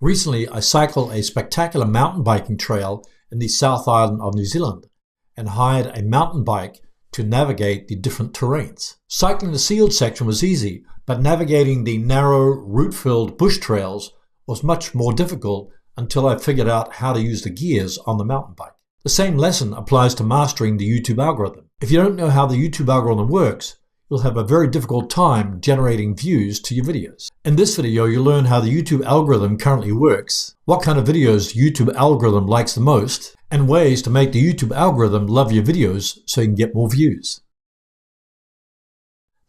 Recently, I cycled a spectacular mountain biking trail in the South Island of New Zealand and hired a mountain bike to navigate the different terrains. Cycling the sealed section was easy, but navigating the narrow, root-filled bush trails was much more difficult until I figured out how to use the gears on the mountain bike. The same lesson applies to mastering the YouTube algorithm. If you don't know how the YouTube algorithm works, you'll have a very difficult time generating views to your videos. In this video, you'll learn how the YouTube algorithm currently works, what kind of videos the YouTube algorithm likes the most, and ways to make the YouTube algorithm love your videos so you can get more views.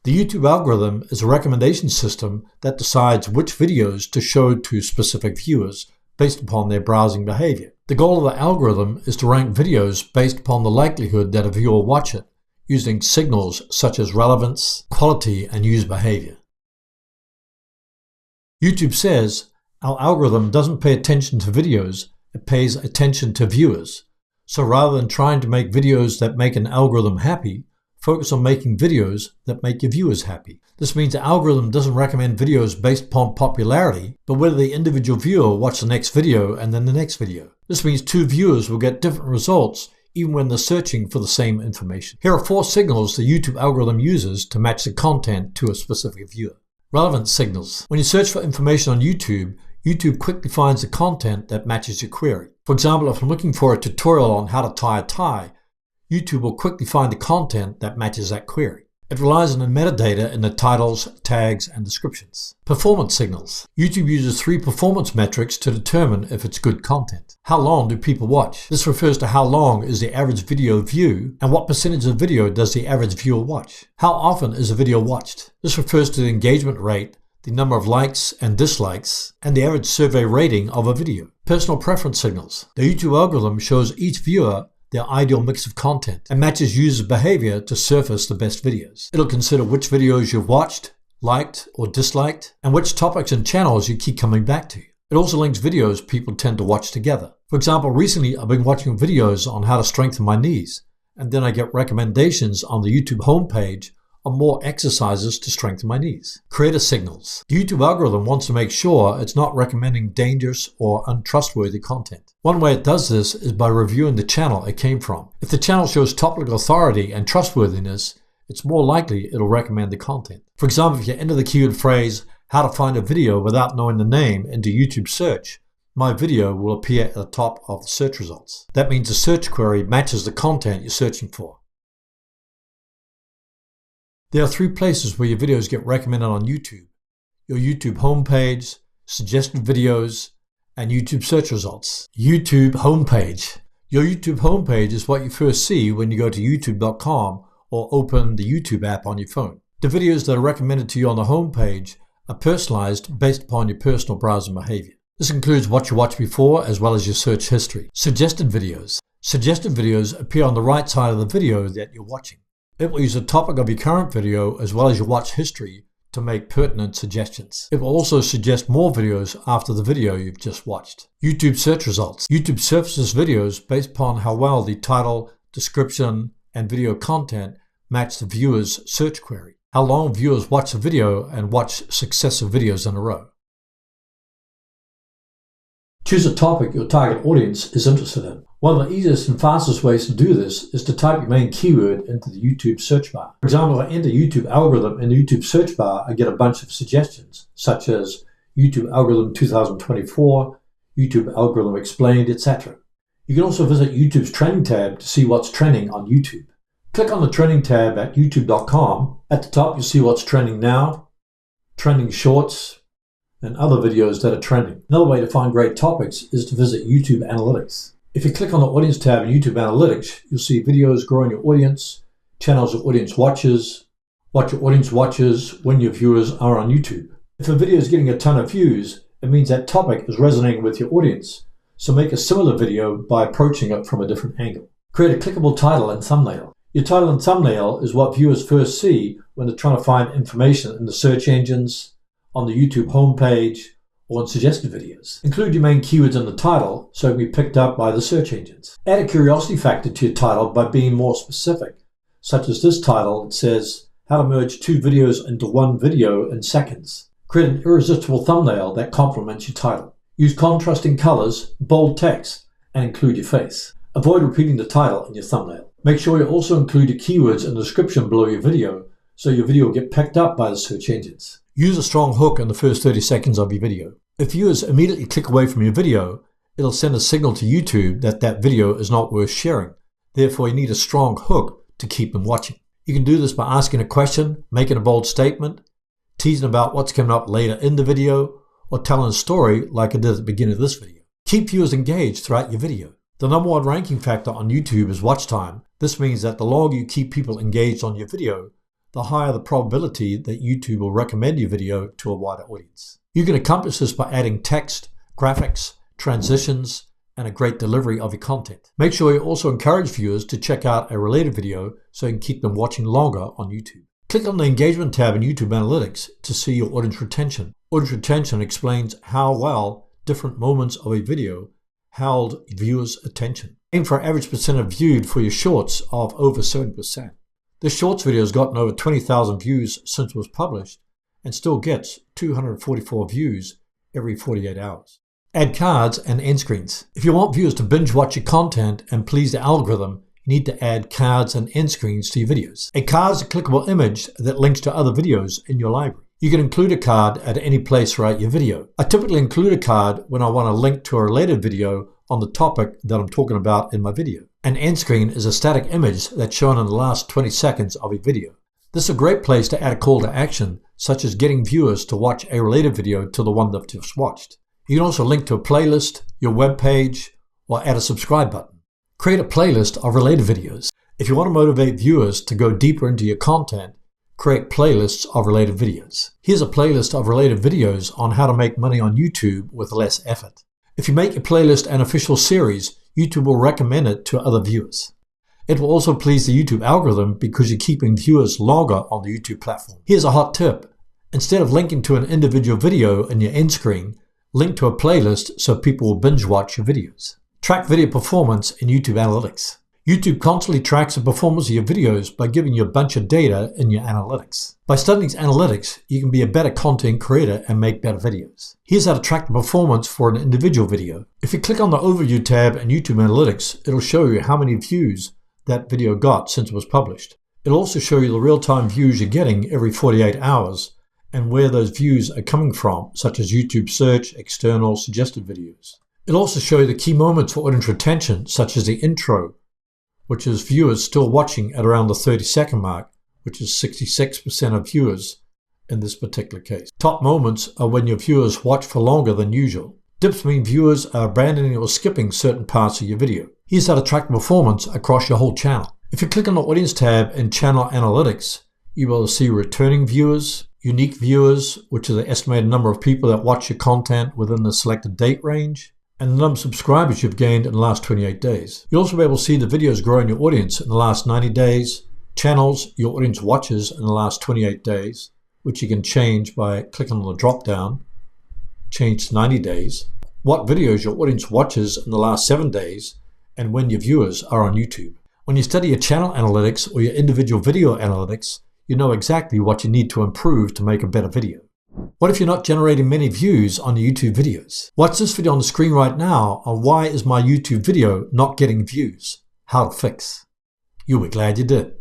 The YouTube algorithm is a recommendation system that decides which videos to show to specific viewers based upon their browsing behavior. The goal of the algorithm is to rank videos based upon the likelihood that a viewer will watch it, using signals such as relevance, quality, and user behavior. YouTube says, our algorithm doesn't pay attention to videos, it pays attention to viewers. So rather than trying to make videos that make an algorithm happy, focus on making videos that make your viewers happy. This means the algorithm doesn't recommend videos based upon popularity, but whether the individual viewer will watch the next video and then the next video. This means two viewers will get different results even when they're searching for the same information. Here are 4 signals the YouTube algorithm uses to match the content to a specific viewer. Relevance signals. When you search for information on YouTube, YouTube quickly finds the content that matches your query. For example, if I'm looking for a tutorial on how to tie a tie, YouTube will quickly find the content that matches that query. It relies on the metadata in the titles, tags, and descriptions. Performance signals. YouTube uses 3 performance metrics to determine if it's good content. How long do people watch? This refers to how long is the average video view and what percentage of the video does the average viewer watch. How often is a video watched? This refers to the engagement rate, the number of likes and dislikes, and the average survey rating of a video. Personal preference signals. The YouTube algorithm shows each viewer their ideal mix of content and matches users' behavior to surface the best videos. It'll consider which videos you've watched, liked, or disliked, and which topics and channels you keep coming back to. It also links videos people tend to watch together. For example, recently I've been watching videos on how to strengthen my knees, and then I get recommendations on the YouTube homepage on more exercises to strengthen my knees. Creator signals. The YouTube algorithm wants to make sure it's not recommending dangerous or untrustworthy content. One way it does this is by reviewing the channel it came from. If the channel shows topical authority and trustworthiness, it's more likely it'll recommend the content. For example, if you enter the keyword phrase, how to find a video without knowing the name into YouTube search, my video will appear at the top of the search results. That means the search query matches the content you're searching for. There are 3 places where your videos get recommended on YouTube: your YouTube homepage, suggested videos, and YouTube search results. YouTube homepage. Your YouTube homepage is what you first see when you go to youtube.com or open the YouTube app on your phone. The videos that are recommended to you on the homepage are personalized based upon your personal browsing behavior. This includes what you watched before as well as your search history. Suggested videos. Suggested videos appear on the right side of the video that you're watching. It will use the topic of your current video as well as your watch history to make pertinent suggestions. It will also suggest more videos after the video you've just watched. YouTube search results. YouTube surfaces videos based upon how well the title, description, and video content match the viewer's search query. How long viewers watch the video and watch successive videos in a row. Choose a topic your target audience is interested in. One of the easiest and fastest ways to do this is to type your main keyword into the YouTube search bar. For example, if I enter YouTube algorithm in the YouTube search bar, I get a bunch of suggestions, such as YouTube algorithm 2024, YouTube algorithm explained, etc. You can also visit YouTube's trending tab to see what's trending on YouTube. Click on the trending tab at youtube.com. At the top, you'll see what's trending now, trending shorts, and other videos that are trending. Another way to find great topics is to visit YouTube Analytics. If you click on the Audience tab in YouTube Analytics, you'll see videos growing your audience, channels your audience watches, what your audience watches when your viewers are on YouTube. If a video is getting a ton of views, it means that topic is resonating with your audience, so make a similar video by approaching it from a different angle. Create a clickable title and thumbnail. Your title and thumbnail is what viewers first see when they're trying to find information in the search engines, on the YouTube homepage, or in suggested videos. Include your main keywords in the title so it can be picked up by the search engines. Add a curiosity factor to your title by being more specific, such as this title. It says, how to merge 2 videos into 1 video in seconds. Create an irresistible thumbnail that complements your title. Use contrasting colors, bold text, and include your face. Avoid repeating the title in your thumbnail. Make sure you also include your keywords in the description below your video so your video will get picked up by the search engines. Use a strong hook in the first 30 seconds of your video. If viewers immediately click away from your video, it'll send a signal to YouTube that that video is not worth sharing. Therefore, you need a strong hook to keep them watching. You can do this by asking a question, making a bold statement, teasing about what's coming up later in the video, or telling a story like I did at the beginning of this video. Keep viewers engaged throughout your video. The number one ranking factor on YouTube is watch time. This means that the longer you keep people engaged on your video, the higher the probability that YouTube will recommend your video to a wider audience. You can accomplish this by adding text, graphics, transitions, and a great delivery of your content. Make sure you also encourage viewers to check out a related video so you can keep them watching longer on YouTube. Click on the Engagement tab in YouTube Analytics to see your audience retention. Audience retention explains how well different moments of a video held viewers' attention. Aim for an average percent of viewed for your shorts of over 70%. This shorts video has gotten over 20,000 views since it was published and still gets 244 views every 48 hours. Add cards and end screens. If you want viewers to binge watch your content and please the algorithm, you need to add cards and end screens to your videos. A card is a clickable image that links to other videos in your library. You can include a card at any place throughout your video. I typically include a card when I want to link to a related video on the topic that I'm talking about in my video. An end screen is a static image that's shown in the last 20 seconds of a video. This is a great place to add a call to action, such as getting viewers to watch a related video to the one they've just watched. You can also link to a playlist, your web page, or add a subscribe button. Create a playlist of related videos. If you want to motivate viewers to go deeper into your content, create playlists of related videos. Here's a playlist of related videos on how to make money on YouTube with less effort. If you make your playlist an official series, YouTube will recommend it to other viewers. It will also please the YouTube algorithm because you're keeping viewers longer on the YouTube platform. Here's a hot tip. Instead of linking to an individual video in your end screen, link to a playlist so people will binge watch your videos. Track video performance in YouTube Analytics. YouTube constantly tracks the performance of your videos by giving you a bunch of data in your analytics. By studying these analytics, you can be a better content creator and make better videos. Here's how to track the performance for an individual video. If you click on the Overview tab in YouTube Analytics, it'll show you how many views that video got since it was published. It'll also show you the real-time views you're getting every 48 hours and where those views are coming from, such as YouTube search, external, suggested videos. It'll also show you the key moments for audience retention, such as the intro, which is viewers still watching at around the 30-second mark, which is 66% of viewers in this particular case. Top moments are when your viewers watch for longer than usual. Dips mean viewers are abandoning or skipping certain parts of your video. Here's how to track performance across your whole channel. If you click on the Audience tab in Channel Analytics, you will see returning viewers, unique viewers, which is the estimated number of people that watch your content within the selected date range, and the number of subscribers you've gained in the last 28 days. You'll also be able to see the videos grow in your audience in the last 90 days, channels your audience watches in the last 28 days, which you can change by clicking on the drop down, change to 90 days, what videos your audience watches in the last 7 days, and when your viewers are on YouTube. When you study your channel analytics or your individual video analytics, you know exactly what you need to improve to make a better video. What if you're not generating many views on your YouTube videos? Watch this video on the screen right now on why is my YouTube video not getting views? How to fix. You'll be glad you did.